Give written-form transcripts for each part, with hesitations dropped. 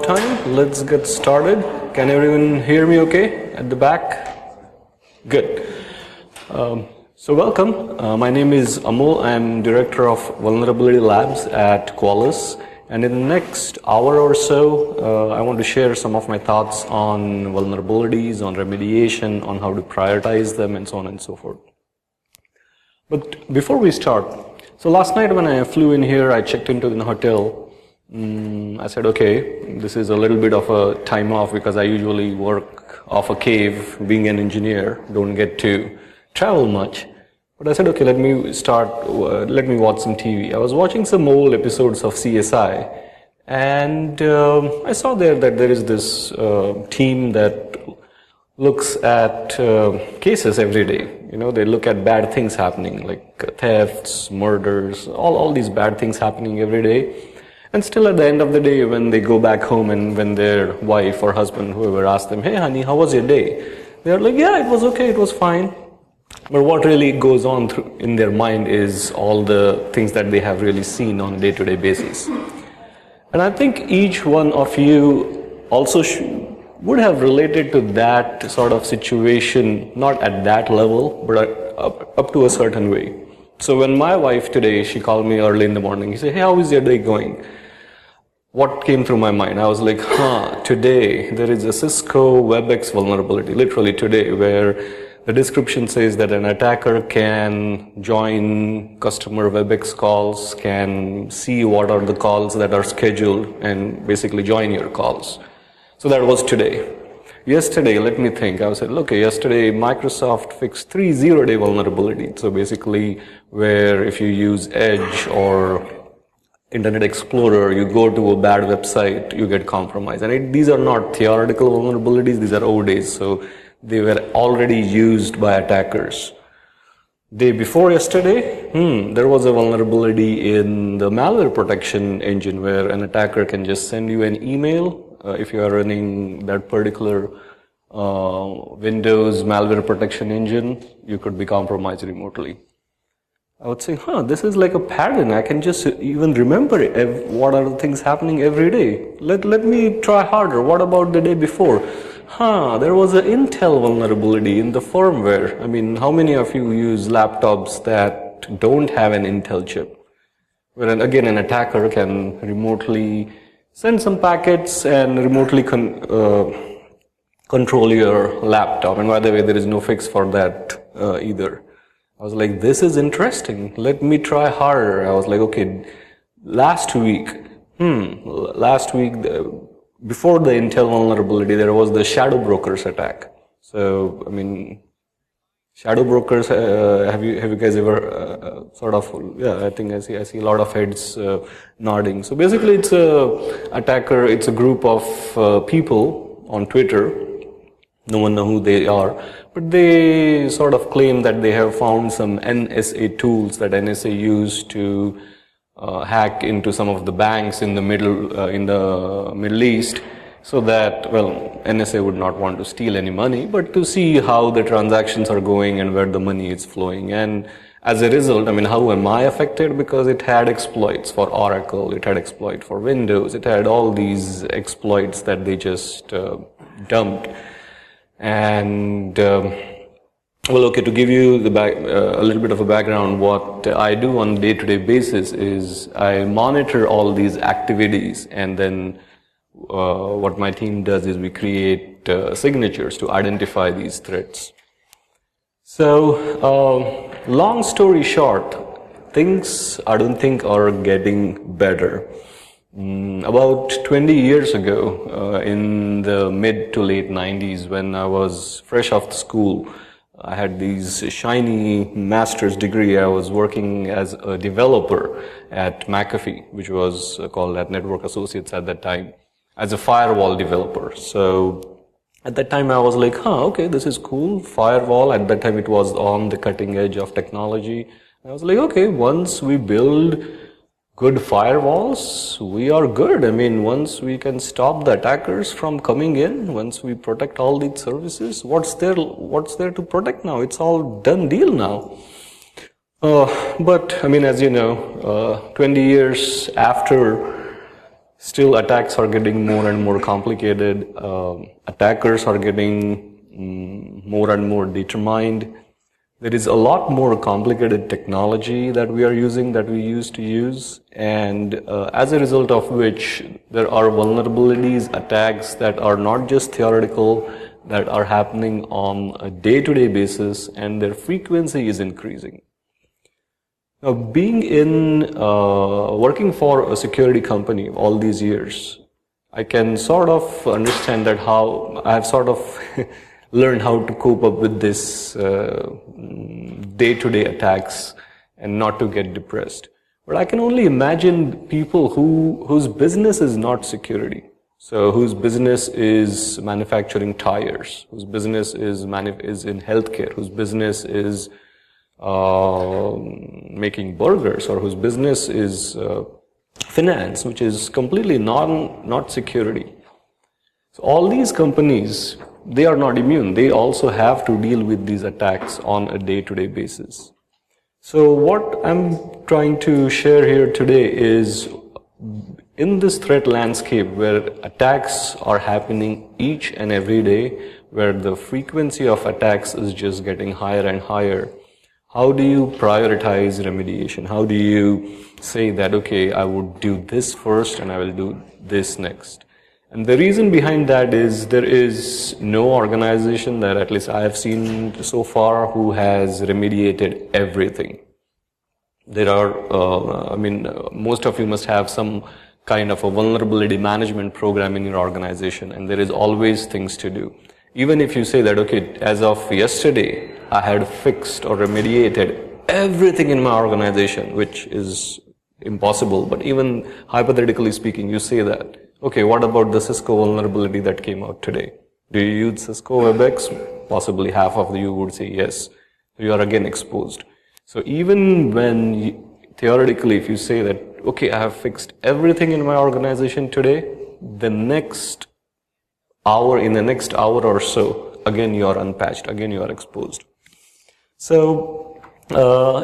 time. Let's get started. Can everyone hear me okay at the back? Good. So welcome. My name is Amol. I'm Director of Vulnerability Labs at Qualys. And in the next hour or so, I want to share some of my thoughts on vulnerabilities, on remediation, on how to prioritize them, and so on and so forth. But before we start, so last night when I flew in here, I checked into the hotel. I said, okay, this is a little bit of a time off because I usually work off a cave, being an engineer, don't get to travel much. But I said, okay, let me watch some TV. I was watching some old episodes of CSI, and I saw there that there is this team that looks at cases every day. You know, they look at bad things happening, like thefts, murders, all these bad things happening every day. And still at the end of the day, when they go back home and when their wife or husband, whoever asks them, hey honey, how was your day? They're like, yeah, it was okay, it was fine. But what really goes on in their mind is all the things that they have really seen on a day-to-day basis. And I think each one of you also would have related to that sort of situation, not at that level, but up to a certain way. So when my wife today, she called me early in the morning, she said, hey, how is your day going? What came through my mind? I was like, today there is a Cisco WebEx vulnerability, literally today, where the description says that an attacker can join customer WebEx calls, can see what are the calls that are scheduled, and basically join your calls. So that was today. Yesterday, let me think. I said, look, yesterday Microsoft fixed 3 zero-day vulnerabilities. So basically, where if you use Edge or Internet Explorer, you go to a bad website, you get compromised. And these are not theoretical vulnerabilities, these are ODAs. So they were already used by attackers. Day before yesterday, there was a vulnerability in the malware protection engine where an attacker can just send you an email. If you are running that particular Windows malware protection engine, you could be compromised remotely. I would say, this is like a pattern. I can just even remember what are the things happening every day. Let me try harder. What about the day before? There was an Intel vulnerability in the firmware. I mean, how many of you use laptops that don't have an Intel chip? Where again, an attacker can remotely send some packets and remotely control your laptop. And by the way, there is no fix for that either. I was like, this is interesting. Let me try harder. I was like, okay, last week, before the Intel vulnerability, there was the shadow brokers attack. So, I mean, shadow brokers, have you guys ever I think I see a lot of heads nodding. So basically it's a group of people on Twitter. No one knows who they are, but they sort of claim that they have found some NSA tools that NSA used to hack into some of the banks in the Middle East, so that, well, NSA would not want to steal any money, but to see how the transactions are going and where the money is flowing. And as a result, I mean, how am I affected? Because it had exploits for Oracle, it had exploit for Windows, it had all these exploits that they just dumped. And to give you a little bit of a background, what I do on a day-to-day basis is I monitor all these activities, and then what my team does is we create signatures to identify these threats. So, long story short, things I don't think are getting better. About 20 years ago, in the mid to late 90s, when I was fresh off the school, I had these shiny master's degree. I was working as a developer at McAfee, which was called at Network Associates at that time, as a firewall developer. So at that time I was like, okay, this is cool, firewall. At that time it was on the cutting edge of technology. I was like, okay, once we build good firewalls, we are good. I mean, once we can stop the attackers from coming in, once we protect all these services, what's there to protect now? It's all done deal now. But I mean, as you know, 20 years after Still, attacks are getting more and more complicated. Attackers are getting more and more determined. There is a lot more complicated technology that we are using, that we used to use, and as a result of which, there are vulnerabilities, attacks that are not just theoretical, that are happening on a day-to-day basis, and their frequency is increasing. Now, working for a security company all these years, I can sort of understand that how I have sort of learned how to cope up with this day-to-day attacks and not to get depressed. But I can only imagine people whose business is not security. So whose business is manufacturing tires, whose business is in healthcare, whose business is making burgers, or whose business is finance, which is completely not security. So all these companies, they are not immune. They also have to deal with these attacks on a day-to-day basis. So what I'm trying to share here today is, in this threat landscape where attacks are happening each and every day, where the frequency of attacks is just getting higher and higher, how do you prioritize remediation? How do you say that, okay, I would do this first and I will do this next? And the reason behind that is there is no organization that at least I have seen so far who has remediated everything. There are, most of you must have some kind of a vulnerability management program in your organization, and there is always things to do. Even if you say that, okay, as of yesterday, I had fixed or remediated everything in my organization, which is impossible, but even hypothetically speaking, you say that, okay, what about the Cisco vulnerability that came out today? Do you use Cisco WebEx? Possibly half of you would say yes. You are again exposed. So even when theoretically, if you say that, okay, I have fixed everything in my organization today, in the next hour or so, again you are unpatched, again you are exposed. So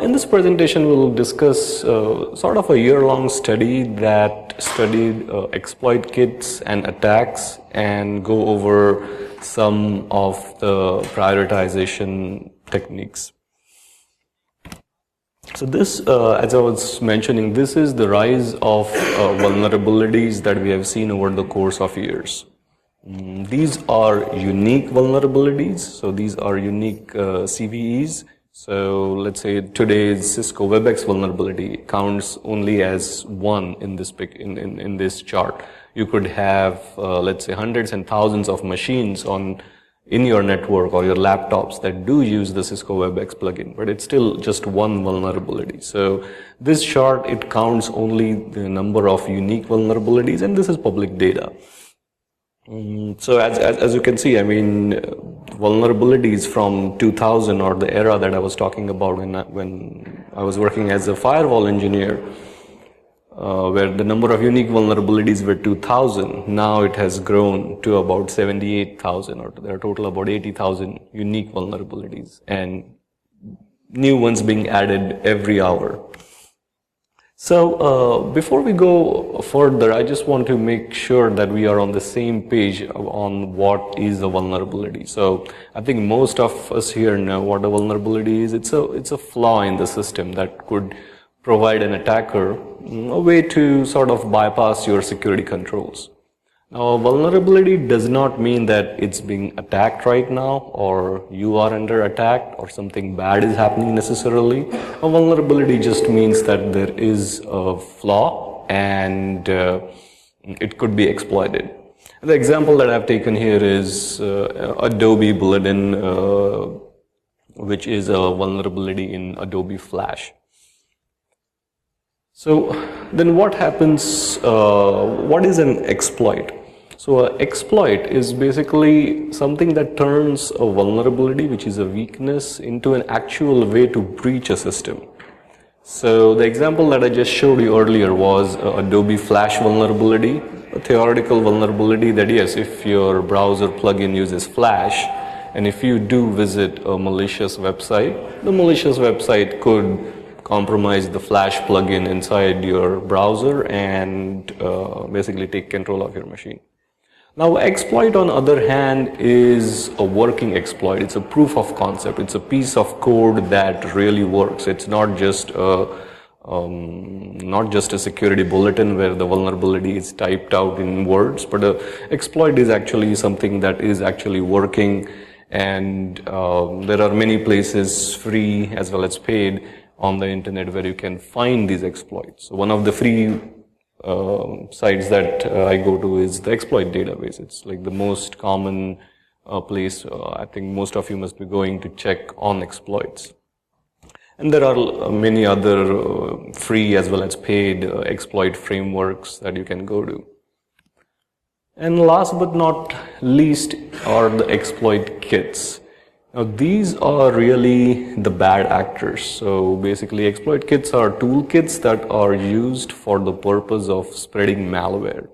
in this presentation, we'll discuss sort of a year-long study that studied exploit kits and attacks, and go over some of the prioritization techniques. So this, as I was mentioning, this is the rise of vulnerabilities that we have seen over the course of years. These are unique vulnerabilities, so these are unique CVEs. So let's say today's Cisco WebEx vulnerability counts only as one in this in this chart. You could have let's say hundreds and thousands of machines in your network or your laptops that do use the Cisco WebEx plugin, but it's still just one vulnerability. So this chart, it counts only the number of unique vulnerabilities, and this is public data. So as you can see, I mean, vulnerabilities from 2000, or the era that I was talking about when I was working as a firewall engineer, where the number of unique vulnerabilities were 2,000. Now it has grown to about 78,000, or there are total about 80,000 unique vulnerabilities, and new ones being added every hour. So before we go further, I just want to make sure that we are on the same page on what is a vulnerability. So I think most of us here know what a vulnerability is. It's a flaw in the system that could provide an attacker a way to sort of bypass your security controls. Now, a vulnerability does not mean that it's being attacked right now, or you are under attack, or something bad is happening necessarily. A vulnerability just means that there is a flaw and it could be exploited. The example that I've taken here is Adobe Bulletin, which is a vulnerability in Adobe Flash. So then what happens, what is an exploit? So an exploit is basically something that turns a vulnerability, which is a weakness, into an actual way to breach a system. So the example that I just showed you earlier was Adobe Flash vulnerability, a theoretical vulnerability that yes, if your browser plugin uses Flash, and if you do visit a malicious website, the malicious website could compromise the Flash plugin inside your browser and basically take control of your machine. Now, exploit on other hand is a working exploit. It's a proof of concept. It's a piece of code that really works. It's not just a security bulletin where the vulnerability is typed out in words, but an exploit is actually something that is actually working, and there are many places, free as well as paid, on the internet where you can find these exploits. So one of the free sites that I go to is the exploit database. It's like the most common place I think most of you must be going to check on exploits. And there are many other free as well as paid exploit frameworks that you can go to. And last but not least are the exploit kits. Now these are really the bad actors. So basically exploit kits are toolkits that are used for the purpose of spreading malware.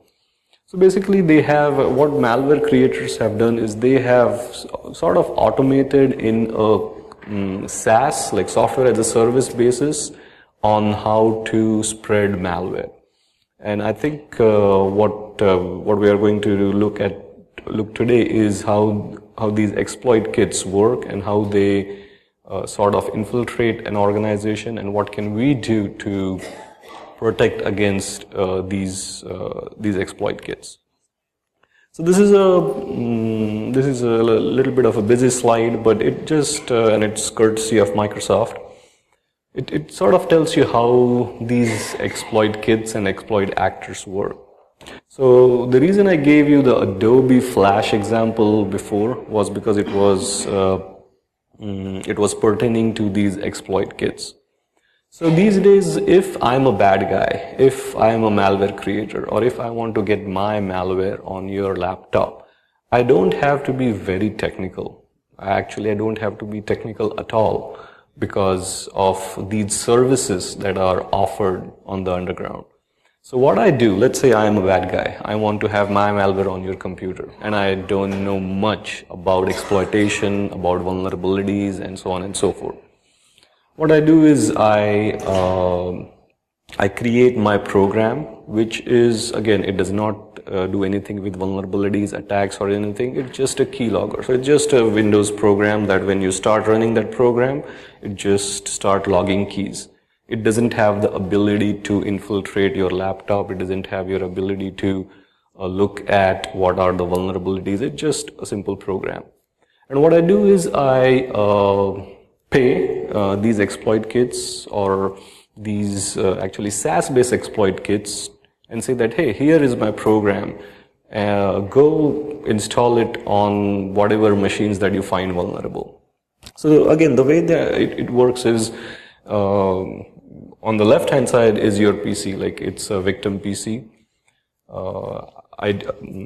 So basically they have, what malware creators have done is they have sort of automated in a SaaS, like software as a service basis, on how to spread malware. And I think what we are going to look today is how these exploit kits work and how they sort of infiltrate an organization, and what can we do to protect against these exploit kits. So this is a little bit of a busy slide, but it just and it's courtesy of Microsoft. It sort of tells you how these exploit kits and exploit actors work. So the reason I gave you the Adobe Flash example before was because it was pertaining to these exploit kits. So these days, if I'm a bad guy, if I'm a malware creator, or if I want to get my malware on your laptop, I don't have to be very technical. I don't have to be technical at all because of these services that are offered on the underground. So what I do, let's say I am a bad guy. I want to have my malware on your computer, and I don't know much about exploitation, about vulnerabilities, and so on and so forth. What I do is I create my program, which is, again, it does not do anything with vulnerabilities, attacks, or anything. It's just a keylogger. So it's just a Windows program that when you start running that program, it just start logging keys. It doesn't have the ability to infiltrate your laptop. It doesn't have your ability to look at what are the vulnerabilities. It's just a simple program. And what I do is I pay these exploit kits, or these actually SaaS-based exploit kits, and say that, hey, here is my program. Go install it on whatever machines that you find vulnerable. So again, the way that it works is on the left-hand side is your PC, like it's a victim PC.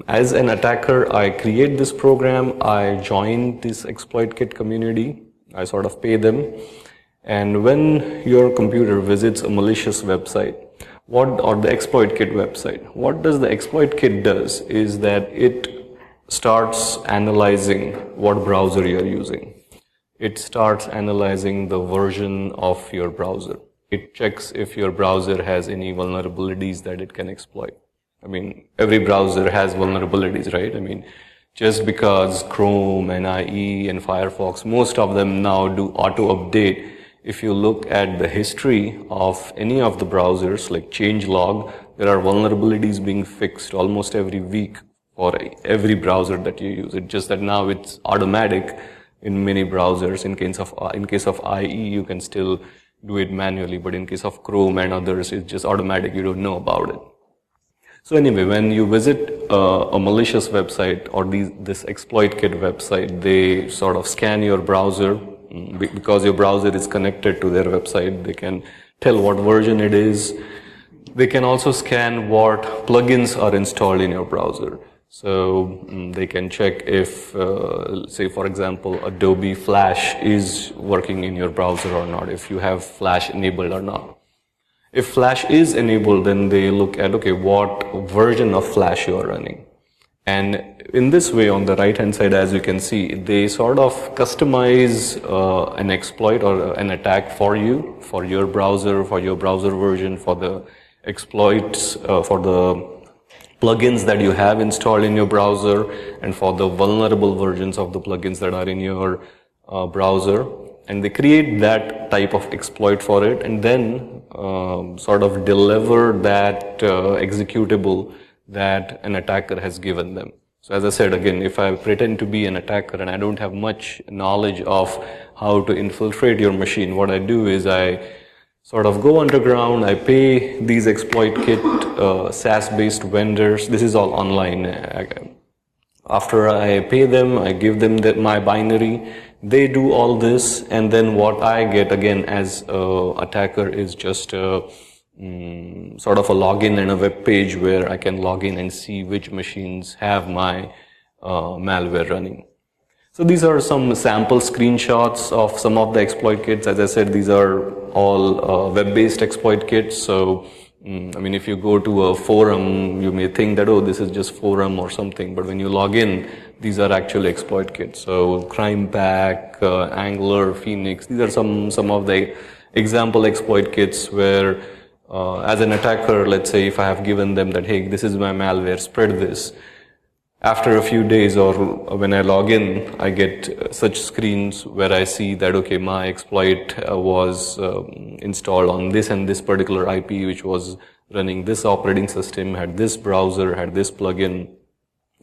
As an attacker, I create this program, I join this exploit kit community, I sort of pay them, and when your computer visits a malicious website, or the exploit kit website, what does the exploit kit does is that it starts analyzing what browser you're using. It starts analyzing the version of your browser. It checks if your browser has any vulnerabilities that it can exploit. I mean, every browser has vulnerabilities, right? I mean, just because Chrome and IE and Firefox, most of them now do auto-update. If you look at the history of any of the browsers, like changelog, there are vulnerabilities being fixed almost every week for every browser that you use. It's just that now it's automatic in many browsers. In case of IE, you can still do it manually, but in case of Chrome and others, it's just automatic. You don't know about it. So anyway, when you visit a malicious website or this exploit kit website, they sort of scan your browser. Because your browser is connected to their website, they can tell what version it is. They can also scan what plugins are installed in your browser. So they can check if, say for example, Adobe Flash is working in your browser or not, if you have Flash enabled or not. If Flash is enabled, then they look at, okay, what version of Flash you are running. And in this way, on the right hand side, as you can see, they sort of customize an exploit or an attack for you, for your browser version, for the exploits, for the plugins that you have installed in your browser, and for the vulnerable versions of the plugins that are in your browser. And they create that type of exploit for it, and then sort of deliver that executable that an attacker has given them. So as I said, again, if I pretend to be an attacker and I don't have much knowledge of how to infiltrate your machine, what I do is I sort of go underground, I pay these exploit kit SaaS-based vendors. This is all online. After I pay them, I give them my binary. They do all this, and then what I get again as an attacker is just sort of a login and a web page where I can log in and see which machines have my malware running. So these are some sample screenshots of some of the exploit kits. As I said, these are all web-based exploit kits. So, I mean, if you go to a forum, you may think that, oh, this is just forum or something. But when you log in, these are actually exploit kits. So Crime Pack, Angler, Phoenix, these are some of the example exploit kits where as an attacker, let's say if I have given them that, hey, this is my malware, spread this. After a few days or when I log in, I get such screens where I see that, okay, my exploit was installed on this and this particular IP, which was running this operating system, had this browser, had this plugin.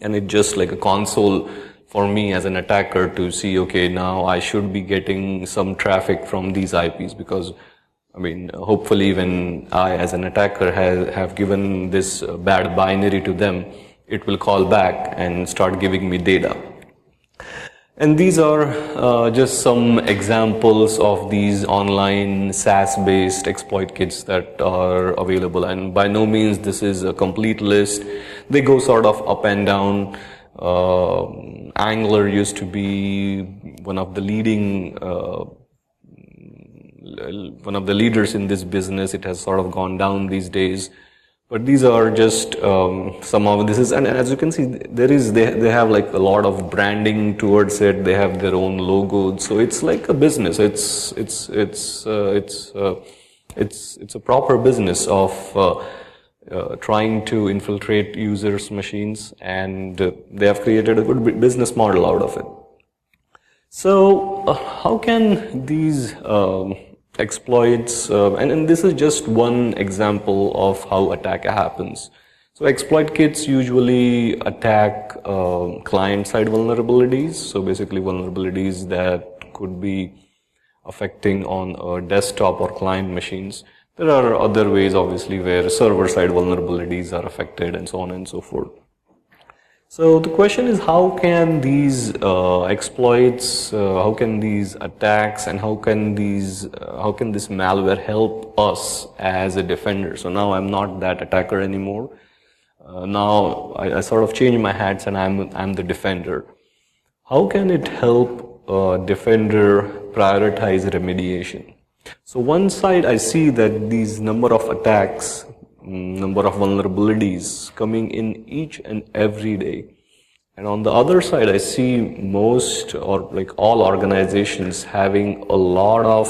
And it's just like a console for me as an attacker to see, okay, now I should be getting some traffic from these IPs because, I mean, hopefully when I as an attacker have given this bad binary to them, it will call back and start giving me data. And these are just some examples of these online SaaS-based exploit kits that are available. And by no means this is a complete list. They go sort of up and down. Angler used to be one of the leaders in this business. It has sort of gone down these days. But these are just some of this is, and as you can see, they have like a lot of branding towards it. They have their own logos, so it's like a business. It's a proper business of trying to infiltrate users' machines, and they have created a good business model out of it. So how can these exploits, and this is just one example of how attack happens. So exploit kits usually attack client-side vulnerabilities. So basically vulnerabilities that could be affecting on a desktop or client machines. There are other ways obviously where server-side vulnerabilities are affected and so on and so forth. So the question is, how can these exploits, how can these attacks, and how can this malware help us as a defender? So now I'm not that attacker anymore. Now I sort of change my hats and I'm the defender. How can it help a defender prioritize remediation? So one side I see that these number of attacks, number of vulnerabilities coming in each and every day. And on the other side, I see most or like all organizations having a lot of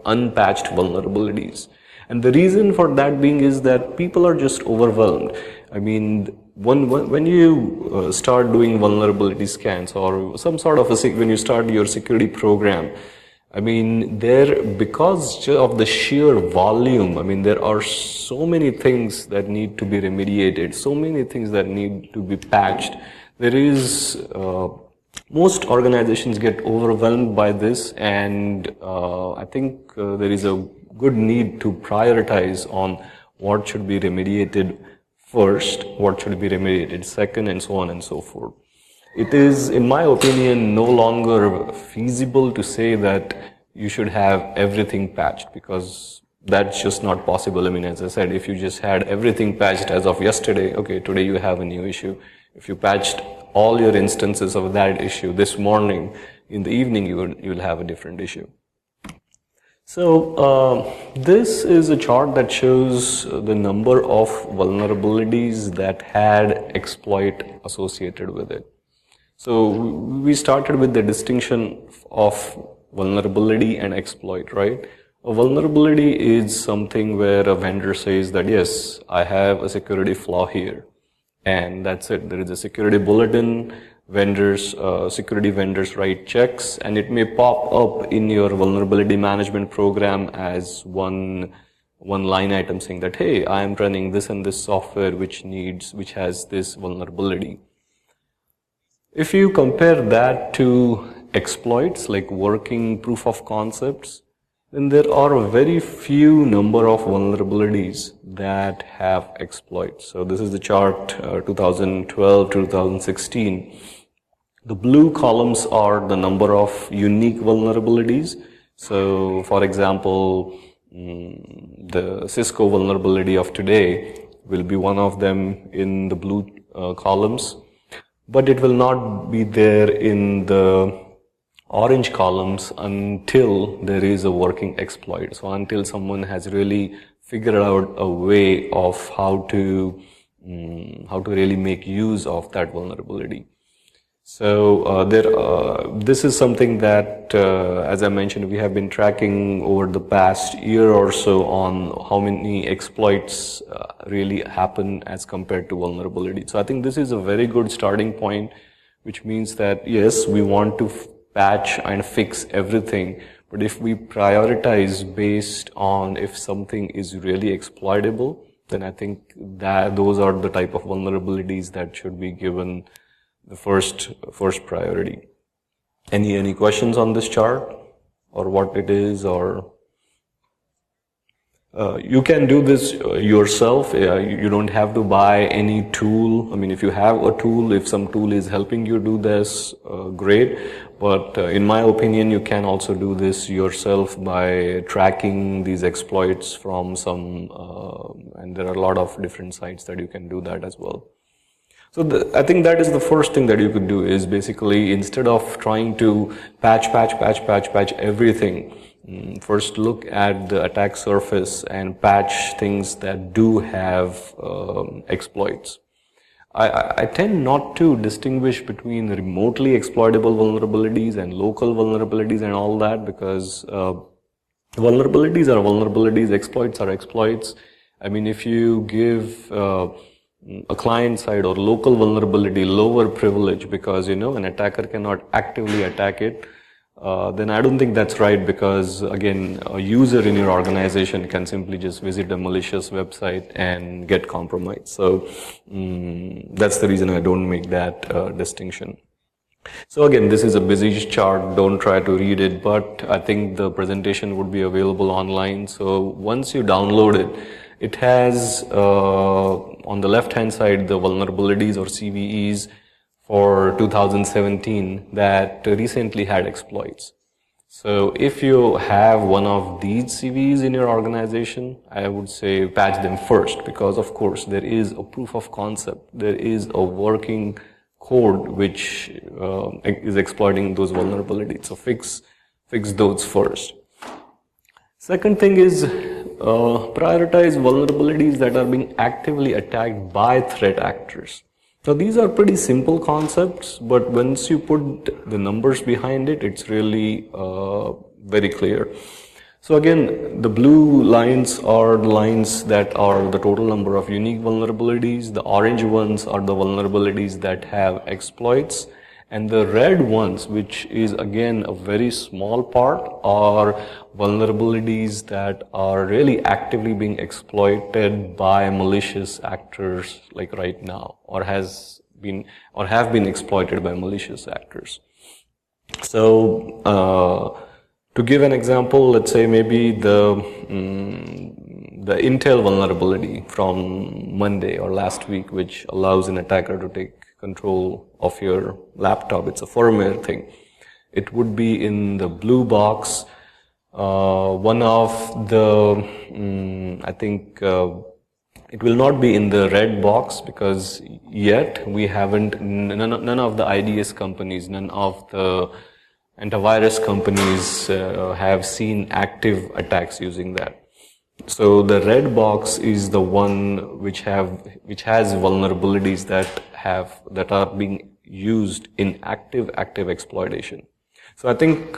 unpatched vulnerabilities. And the reason for that being is that people are just overwhelmed. I mean, when you start doing vulnerability scans or some sort of when you start your security program, I mean, because of the sheer volume, I mean, there are so many things that need to be remediated, so many things that need to be patched. There is, most organizations get overwhelmed by this, and I think there is a good need to prioritize on what should be remediated first, what should be remediated second, and so on and so forth. It is, in my opinion, no longer feasible to say that you should have everything patched, because that's just not possible. I mean, as I said, if you just had everything patched as of yesterday, okay, today you have a new issue. If you patched all your instances of that issue this morning, in the evening you will have a different issue. So this is a chart that shows the number of vulnerabilities that had exploit associated with it. So we started with the distinction of vulnerability and exploit, right? A vulnerability is something where a vendor says that, yes, I have a security flaw here. And that's it. There is a security bulletin, security vendors write checks, and it may pop up in your vulnerability management program as one line item saying that, hey, I am running this and this software which has this vulnerability. If you compare that to exploits, like working proof of concepts, then there are a very few number of vulnerabilities that have exploits. So this is the chart 2012 to 2016. The blue columns are the number of unique vulnerabilities. So for example, the Cisco vulnerability of today will be one of them in the blue columns, but it will not be there in the orange columns until there is a working exploit. So until someone has really figured out a way of how to really make use of that vulnerability. So this is something that, as I mentioned, we have been tracking over the past year or so on how many exploits really happen as compared to vulnerability. So I think this is a very good starting point, which means that yes, we want to patch and fix everything, but if we prioritize based on if something is really exploitable, then I think that those are the type of vulnerabilities that should be given the first priority. Any questions on this chart or what it is, or you can do this yourself. You don't have to buy any tool. I mean, if you have a tool, if some tool is helping you do this, great. But in my opinion, you can also do this yourself by tracking these exploits from some, and there are a lot of different sites that you can do that as well. So I think that is the first thing that you could do, is basically instead of trying to patch everything, first look at the attack surface and patch things that do have exploits. I tend not to distinguish between remotely exploitable vulnerabilities and local vulnerabilities and all that, because vulnerabilities are vulnerabilities, exploits are exploits. I mean, if you give a client side or local vulnerability lower privilege because an attacker cannot actively attack it, then I don't think that's right, because again, a user in your organization can simply just visit a malicious website and get compromised. So that's the reason I don't make that distinction. So again, this is a busy chart, don't try to read it, but I think the presentation would be available online. So once you download it, it has on the left hand side the vulnerabilities or CVEs for 2017 that recently had exploits. So if you have one of these CVEs in your organization, I would say patch them first, because of course there is a proof of concept, there is a working code which is exploiting those vulnerabilities. So fix those first. Second thing is prioritize vulnerabilities that are being actively attacked by threat actors. Now these are pretty simple concepts, but once you put the numbers behind it, it's really very clear. So again, the blue lines are the lines that are the total number of unique vulnerabilities. The orange ones are the vulnerabilities that have exploits. And the red ones, which is again a very small part, are vulnerabilities that are really actively being exploited by malicious actors, like right now, or have been exploited by malicious actors. So to give an example, let's say maybe the Intel vulnerability from Monday or last week, which allows an attacker to take control of your laptop. It's a firmware thing. It would be in the blue box. One of the, I think it will not be in the red box, because yet we haven't, none of the IDS companies, none of the antivirus companies have seen active attacks using that. So the red box is the one which has vulnerabilities that are being used in active exploitation. So I think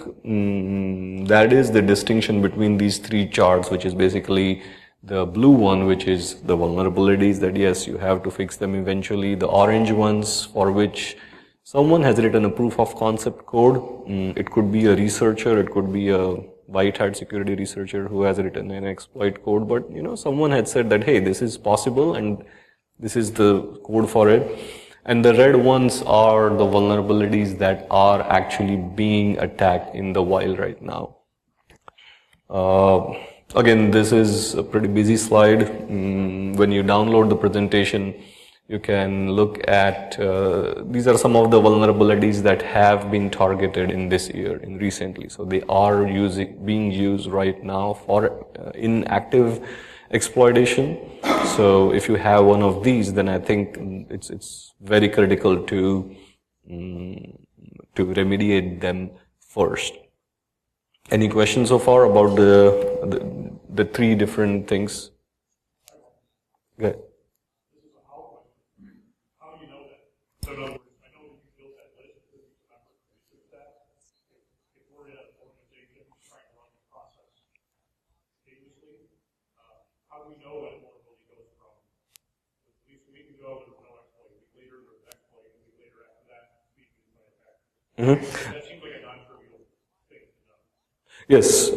that is the distinction between these three charts, which is basically the blue one, which is the vulnerabilities that yes, you have to fix them eventually. The orange ones for which someone has written a proof of concept code. It could be a researcher, it could be a white hat security researcher who has written an exploit code, but someone had said that, hey, this is possible and this is the code for it. And the red ones are the vulnerabilities that are actually being attacked in the wild right now. Again, this is a pretty busy slide. When you download the presentation, you can look at, these are some of the vulnerabilities that have been targeted in this year, recently. So they are being used right now for in active exploitation. So if you have one of these, then I think it's very critical to remediate them first. Any questions so far about the three different things? Good. So in other words, I know you built that list because you remember that. If we're in an organization trying to run the process continuously, how do we know that a vulnerability goes from at least a week ago there was no exploit, a week later there was an exploit, a week later after that being used by attack? That seems like a non-trivial thing to know. Yes.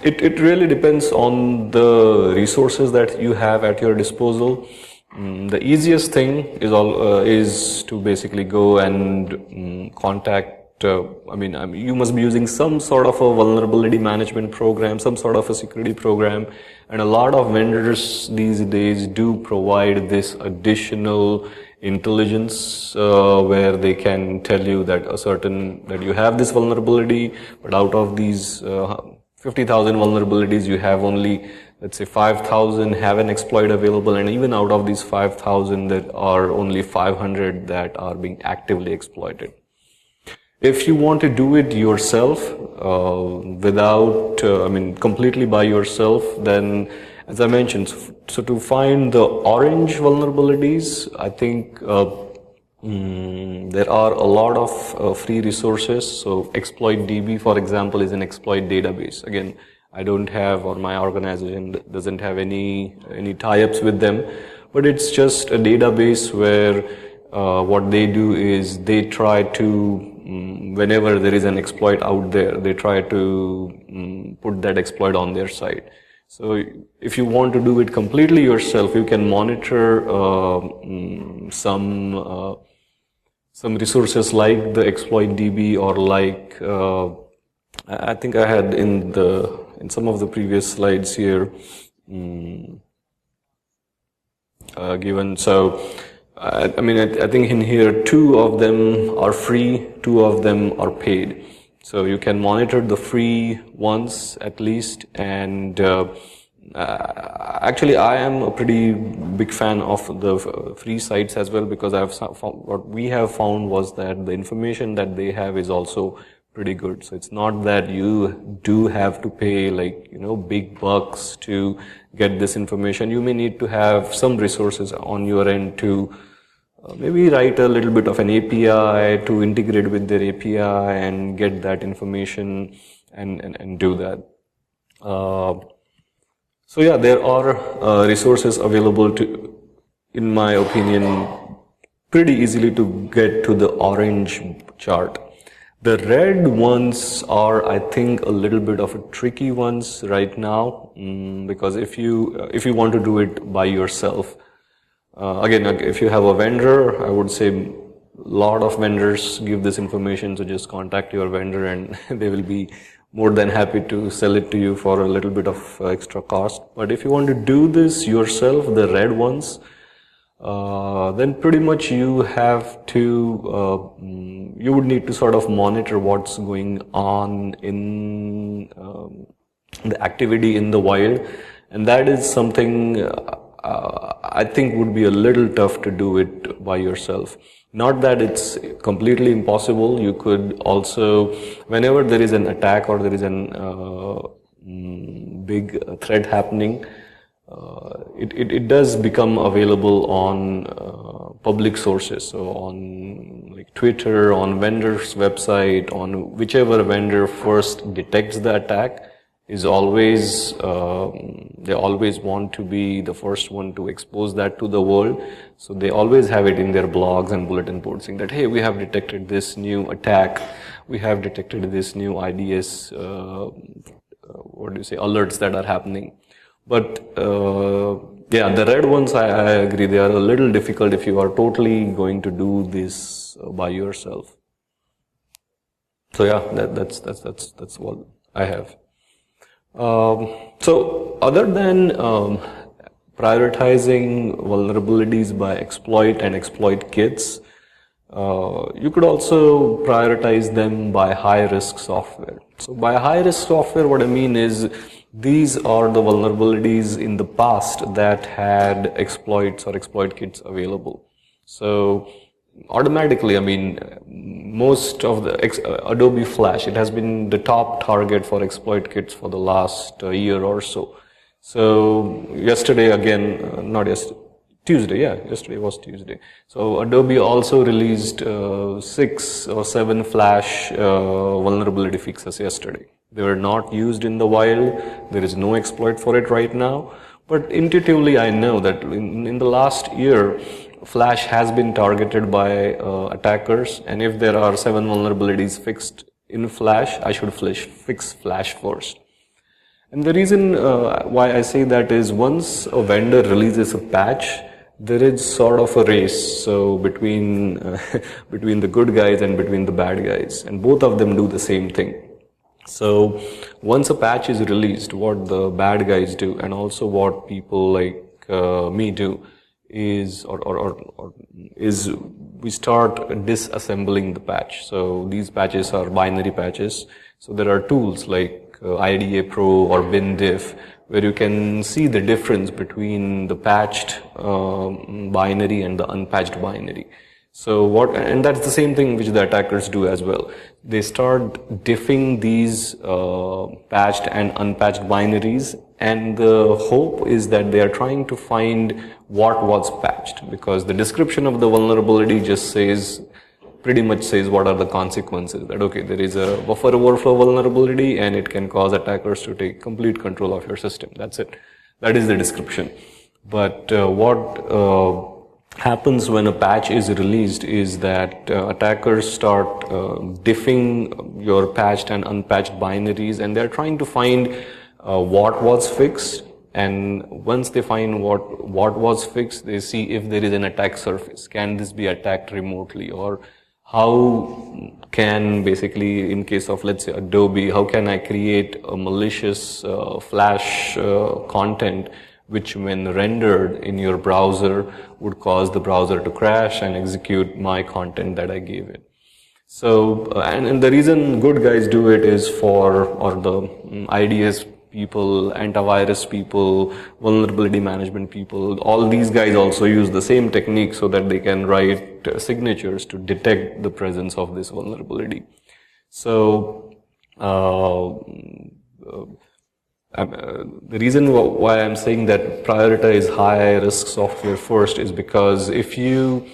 It really depends on the resources that you have at your disposal. The easiest thing is to basically go and contact. You must be using some sort of a vulnerability management program, some sort of a security program, and a lot of vendors these days do provide this additional intelligence where they can tell you that that you have this vulnerability, but out of these 50,000 vulnerabilities, you have only, let's say, 5,000 have an exploit available, and even out of these 5,000, there are only 500 that are being actively exploited. If you want to do it yourself, completely by yourself, then, as I mentioned, so to find the orange vulnerabilities, I think there are a lot of free resources. So ExploitDB, for example, is an exploit database. Again, I don't have, or my organization doesn't have any tie-ups with them, but it's just a database where what they do is they try to, whenever there is an exploit out there, they try to put that exploit on their site. So if you want to do it completely yourself, you can monitor some resources like the ExploitDB, or like I think I had in some of the previous slides here given. So I think in here 2 of them are free, 2 of them are paid. So you can monitor the free ones at least, and actually I am a pretty big fan of the free sites as well, because what we have found was that the information that they have is also pretty good. So it's not that you do have to pay big bucks to get this information. You may need to have some resources on your end to maybe write a little bit of an API to integrate with their API and get that information and do that. So yeah, there are resources available to, in my opinion, pretty easily to get to the orange chart. The red ones are, I think, a little bit of a tricky ones right now, because if you want to do it by yourself, again, if you have a vendor, I would say a lot of vendors give this information, so just contact your vendor and they will be more than happy to sell it to you for a little bit of extra cost. But if you want to do this yourself, the red ones, then pretty much you have to, you would need to sort of monitor what's going on in the activity in the wild, and that is something I think would be a little tough to do it by yourself. Not that it's completely impossible. You could also, whenever there is an attack or there is an big threat happening, it does become available on public sources. So on like Twitter, on vendor's website, on whichever vendor first detects the attack, is always, they always want to be the first one to expose that to the world. So they always have it in their blogs and bulletin boards saying that, hey, we have detected this new attack, we have detected this new IDS, alerts that are happening. But yeah, the red ones, I agree, they are a little difficult if you are totally going to do this by yourself. So yeah, that's what I have. So other than prioritizing vulnerabilities by exploit and exploit kits, you could also prioritize them by high-risk software. So by high-risk software, what I mean is these are the vulnerabilities in the past that had exploits or exploit kits available. So automatically, I mean, most of the Adobe Flash, it has been the top target for exploit kits for the last year or so. So yesterday again, not yesterday, Tuesday, yeah, yesterday was Tuesday. So Adobe also released 6 or 7 Flash vulnerability fixes yesterday. They were not used in the wild. There is no exploit for it right now. But intuitively, I know that in the last year, Flash has been targeted by attackers, and if there are 7 vulnerabilities fixed in Flash, I should fix Flash first. And the reason why I say that is once a vendor releases a patch, there is sort of a race, so between between the good guys and between the bad guys, and both of them do the same thing. So once a patch is released, what the bad guys do, and also what people like me do, is we start disassembling the patch. So these patches are binary patches. So there are tools like IDA Pro or BinDiff where you can see the difference between the patched binary and the unpatched binary. So and that's the same thing which the attackers do as well. They start diffing these patched and unpatched binaries, and the hope is that they are trying to find what was patched, because the description of the vulnerability just pretty much says what are the consequences. That okay, there is a buffer overflow vulnerability and it can cause attackers to take complete control of your system. That's it. That is the description. But what happens when a patch is released is that attackers start diffing your patched and unpatched binaries, and they're trying to find what was fixed. And once they find what was fixed, they see if there is an attack surface. Can this be attacked remotely? Or how can basically, in case of let's say Adobe, how can I create a malicious Flash content which when rendered in your browser would cause the browser to crash and execute my content that I gave it. So, and the reason good guys do it is or the IDS people, antivirus people, vulnerability management people, all these guys also use the same technique so that they can write signatures to detect the presence of this vulnerability. So, the reason why I'm saying that prioritize high risk software first is because if you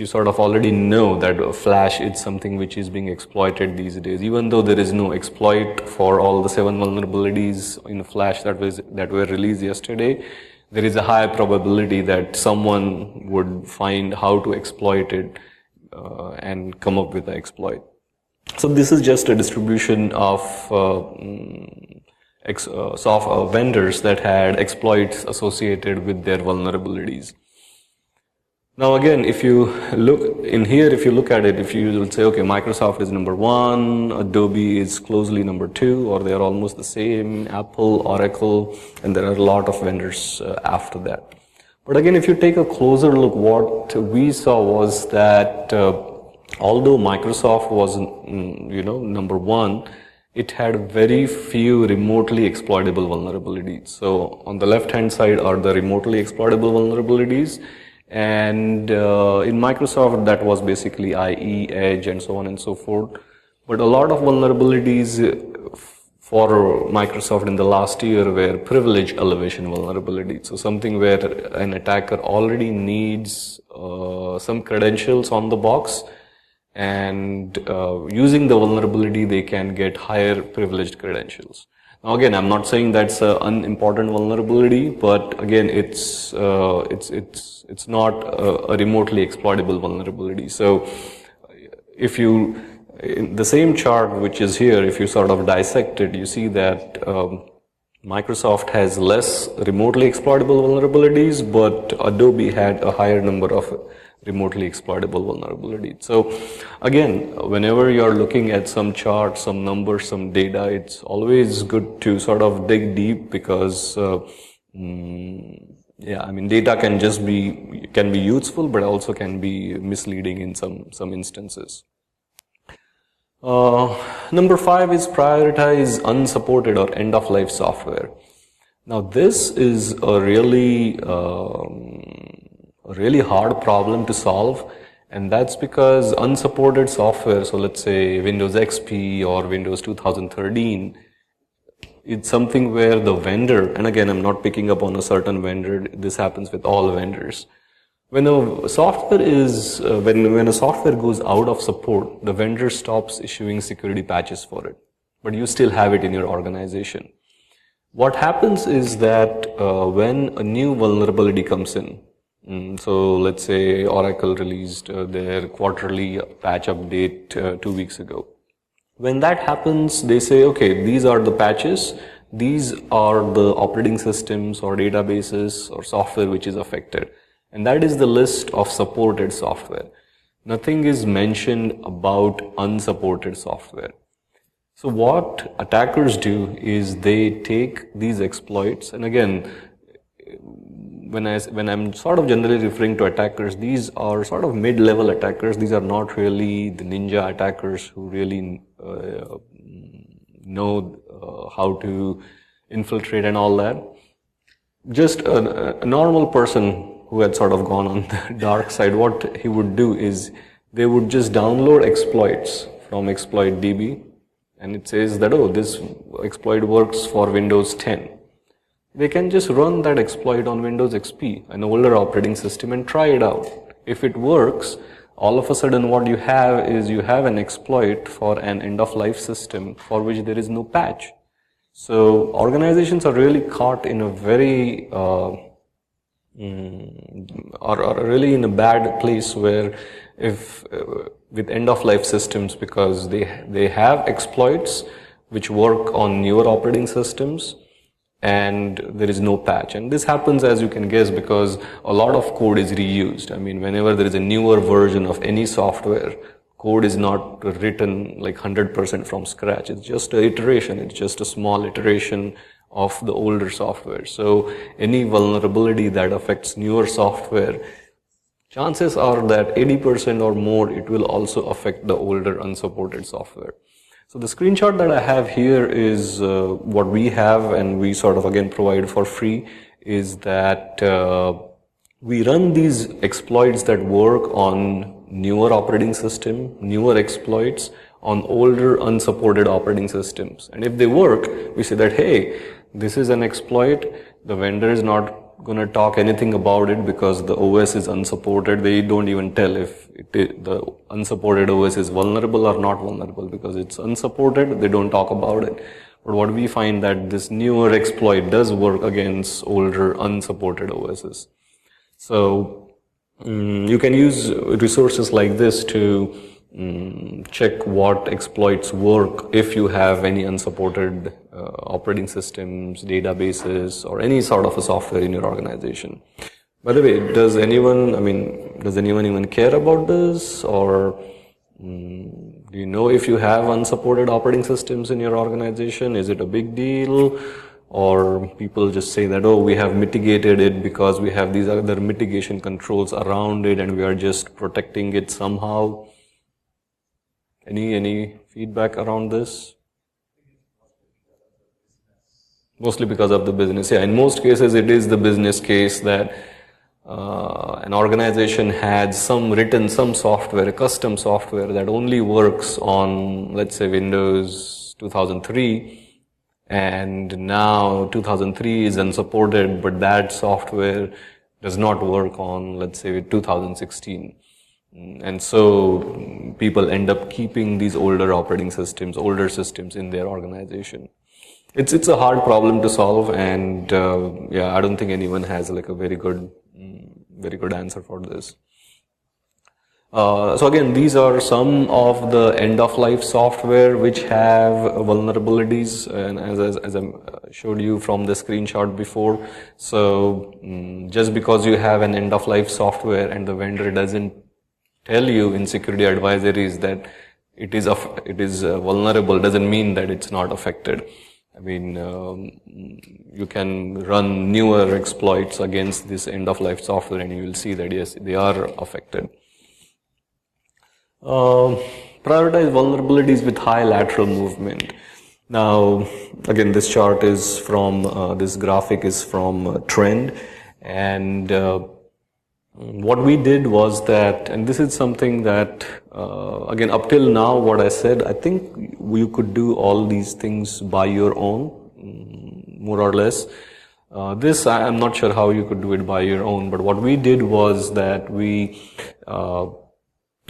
sort of already know that Flash is something which is being exploited these days, even though there is no exploit for all the 7 vulnerabilities in Flash that were released yesterday, there is a high probability that someone would find how to exploit it and come up with the exploit. So this is just a distribution of vendors that had exploits associated with their vulnerabilities. Now again, if you look at it, if you will say, okay, Microsoft is number 1, Adobe is closely number 2, or they are almost the same, Apple, Oracle, and there are a lot of vendors after that. But again, if you take a closer look, what we saw was that although Microsoft was, number 1, it had very few remotely exploitable vulnerabilities. So on the left hand side are the remotely exploitable vulnerabilities, and in Microsoft that was basically IE, Edge, and so on and so forth. But a lot of vulnerabilities for Microsoft in the last year were privilege elevation vulnerabilities. So something where an attacker already needs some credentials on the box, and using the vulnerability they can get higher privileged credentials. Now again, I'm not saying that's an unimportant vulnerability, but again, it's not a remotely exploitable vulnerability. So if you, in the same chart which is here, if you sort of dissect it, you see that Microsoft has less remotely exploitable vulnerabilities, but Adobe had a higher number of remotely exploitable vulnerabilities. So again, whenever you're looking at some chart, some numbers, some data, it's always good to sort of dig deep, because data can be useful, but also can be misleading in some instances. Number 5 is prioritize unsupported or end-of-life software. Now this is a really hard problem to solve, and that's because unsupported software, so let's say Windows XP or Windows 2013, it's something where the vendor, and again I'm not picking up on a certain vendor, this happens with all vendors. When a software is, when a software goes out of support, the vendor stops issuing security patches for it, but you still have it in your organization. What happens is that when a new vulnerability comes in, so let's say Oracle released their quarterly patch update 2 weeks ago. When that happens, they say, okay, these are the patches, these are the operating systems or databases or software which is affected. And that is the list of supported software. Nothing is mentioned about unsupported software. So what attackers do is they take these exploits, and again, when I'm sort of generally referring to attackers, these are sort of mid-level attackers. These are not really the ninja attackers who really know how to infiltrate and all that. Just a normal person who had sort of gone on the dark side, what he would do is they would just download exploits from exploitdb, and it says that, oh, this exploit works for Windows 10. They can just run that exploit on Windows XP, an older operating system, and try it out. If it works, all of a sudden what you have is you have an exploit for an end-of-life system for which there is no patch. So organizations are really caught in a very are really in a bad place where if with end-of-life systems, because they have exploits which work on newer operating systems and there is no patch. And this happens, as you can guess, because a lot of code is reused. I mean, whenever there is a newer version of any software, code is not written like 100% from scratch. It's just an iteration. It's just a small iteration of the older software. So any vulnerability that affects newer software, chances are that 80% or more, it will also affect the older unsupported software. So the screenshot that I have here is what we have, and we sort of again provide for free, is that we run these exploits that work on newer operating system, newer exploits on older unsupported operating systems. And if they work, we say that, hey, this is an exploit, the vendor is not going to talk anything about it because the OS is unsupported. They don't even tell if the unsupported OS is vulnerable or not vulnerable, because it's unsupported, they don't talk about it. But what we find that this newer exploit does work against older unsupported OSs. So you can use resources like this to check what exploits work if you have any unsupported operating systems, databases, or any sort of a software in your organization. By the way, does anyone even care about this? Or do you know if you have unsupported operating systems in your organization? Is it a big deal? Or people just say that, oh, we have mitigated it because we have these other mitigation controls around it and we are just protecting it somehow. Any feedback around this? Mostly because of the business. Yeah, in most cases, it is the business case that an organization had some software, a custom software that only works on, let's say, Windows 2003, and now 2003 is unsupported, but that software does not work on, let's say, 2016. And so people end up keeping these older systems in their organization. It's a hard problem to solve, and yeah, I don't think anyone has like a very good answer for this. So again, these are some of the end-of-life software which have vulnerabilities, and as I showed you from the screenshot before. So just because you have an end-of-life software and the vendor doesn't tell you in security advisories that it is vulnerable, doesn't mean that it's not affected. I mean, you can run newer exploits against this end-of-life software, and you will see that yes, they are affected. Prioritize vulnerabilities with high lateral movement. Now, again, this chart is from, this graphic is from Trend, and what we did was that, and this is something that, again, up till now, what I said, I think you could do all these things by your own, more or less. This, I'm not sure how you could do it by your own, but what we did was that we,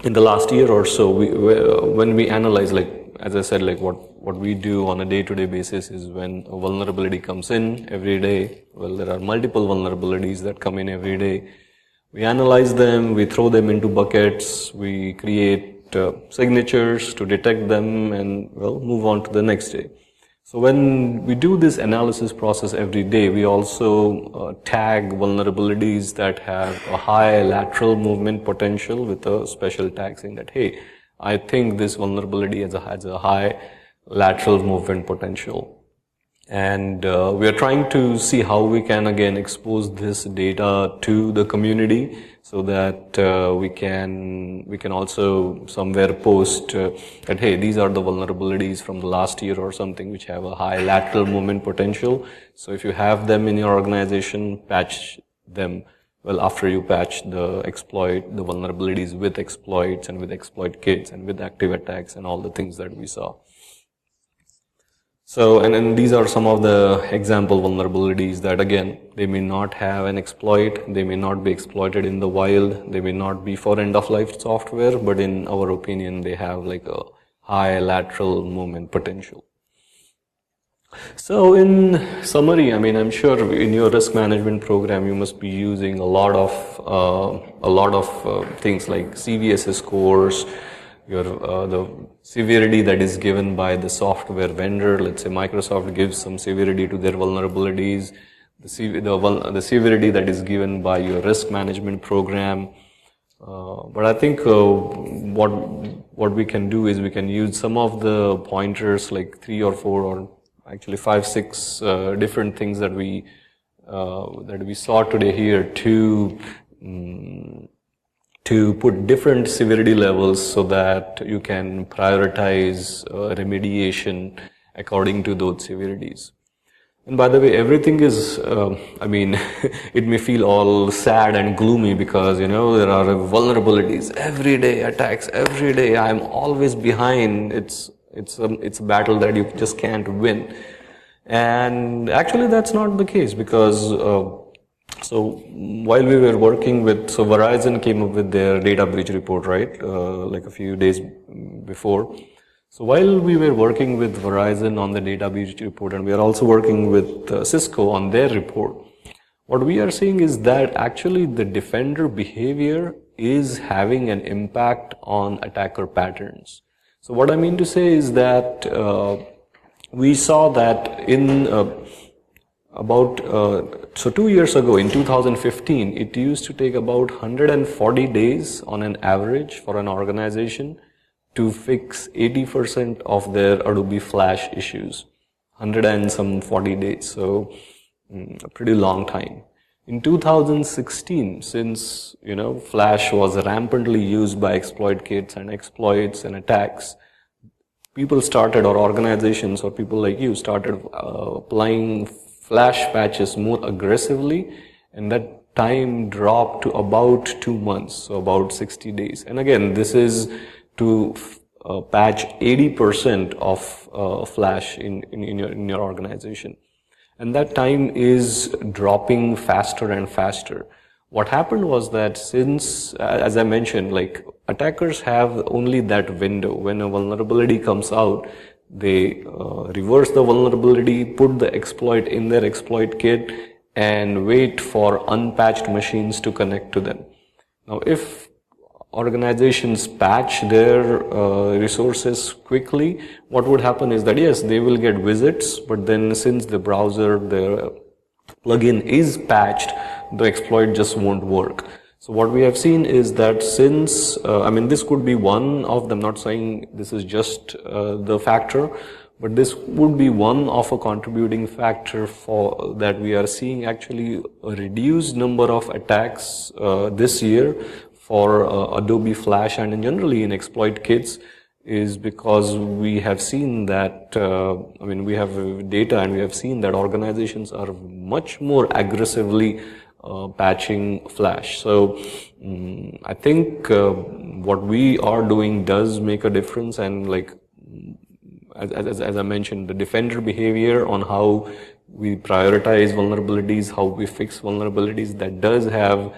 in the last year or so, when we analyze, like, as I said, like what we do on a day-to-day basis is when a vulnerability comes in every day, well, there are multiple vulnerabilities that come in every day. We analyze them, we throw them into buckets, we create signatures to detect them, and well, move on to the next day. So when we do this analysis process every day, we also tag vulnerabilities that have a high lateral movement potential with a special tag saying that, hey, I think this vulnerability has a high lateral movement potential. And we are trying to see how we can again expose this data to the community so that we can also somewhere post that, hey, these are the vulnerabilities from the last year or something which have a high lateral movement potential. So if you have them in your organization, patch them. Well, after you patch the vulnerabilities with exploits and with exploit kits and with active attacks and all the things that we saw. So, and then these are some of the example vulnerabilities that, again, they may not have an exploit, they may not be exploited in the wild, they may not be for end-of-life software, but in our opinion, they have like a high lateral movement potential. So in summary, I mean, I'm sure in your risk management program, you must be using a lot of things like CVSS scores, the severity that is given by the software vendor. Let's say Microsoft gives some severity to their vulnerabilities, the severity that is given by your risk management program. But I think what we can do is we can use some of the pointers, like 3 or 4 or actually 5, 6 different things that we saw today here to put different severity levels so that you can prioritize remediation according to those severities. And by the way, everything is, I mean, it may feel all sad and gloomy because, you know, there are vulnerabilities every day, attacks every day. I'm always behind. It's a battle that you just can't win. And actually that's not the case because, so while we were working with, so Verizon came up with their data breach report, right? Like a few days before. So while we were working with Verizon on the data breach report, and we are also working with Cisco on their report, what we are seeing is that actually the defender behavior is having an impact on attacker patterns. So what I mean to say is that we saw that in so 2 years ago, in 2015, it used to take about 140 days on an average for an organization to fix 80% of their Adobe Flash issues. 140 days, so a pretty long time. In 2016, since, you know, Flash was rampantly used by exploit kits and exploits and attacks, people started, or organizations or people like you started applying flash patches more aggressively, and that time dropped to about 2 months, so about 60 days. And again, this is to patch 80% of flash in your organization. And that time is dropping faster and faster. What happened was that since, as I mentioned, like attackers have only that window. When a vulnerability comes out, they reverse the vulnerability, put the exploit in their exploit kit, and wait for unpatched machines to connect to them. Now, if organizations patch their resources quickly, what would happen is that yes, they will get visits, but then since the browser, the plugin is patched, the exploit just won't work. So what we have seen is that since, this could be one of them, not saying this is just the factor, but this would be one of a contributing factor for that we are seeing actually a reduced number of attacks this year for Adobe Flash and generally in exploit kits, is because we have seen that, we have data and we have seen that organizations are much more aggressively patching Flash. So I think what we are doing does make a difference, and like as I mentioned, the defender behavior on how we prioritize vulnerabilities, how we fix vulnerabilities, that does have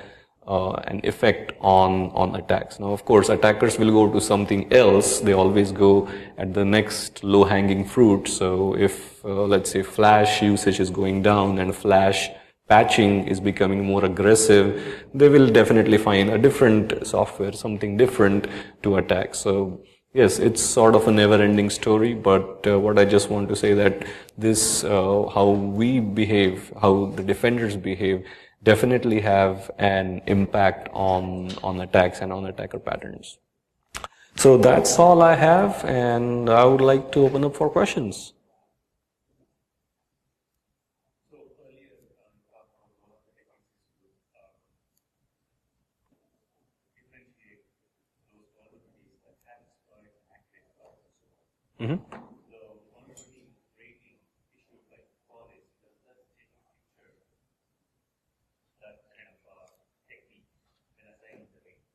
an effect on attacks. Now, of course, attackers will go to something else. They always go at the next low-hanging fruit. So if, let's say, Flash usage is going down and Flash patching is becoming more aggressive, they will definitely find a different software, something different to attack. So yes, it's sort of a never-ending story, but what I just want to say that this, how we behave, how the defenders behave, definitely have an impact on attacks and on attacker patterns. So that's all I have, and I would like to open up for questions. So earlier, talked about one of the techniques to differentiate those vulnerabilities that have exploit active also. Mm-hmm. The vulnerability rating issue like policy, does that take a picture that kind of technique when assigning the ratings?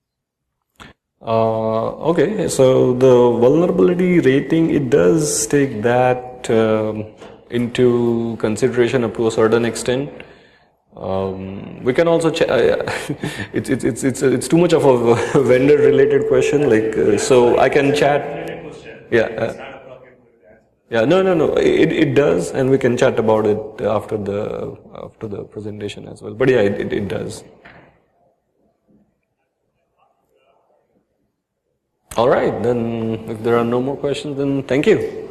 Okay, so the vulnerability rating, it does take that into consideration up to a certain extent. We can also it's too much of a vendor related question, like so I can chat. Yeah. Yeah, no. It does, and we can chat about it after the presentation as well. But yeah, it does. All right, then if there are no more questions, then thank you.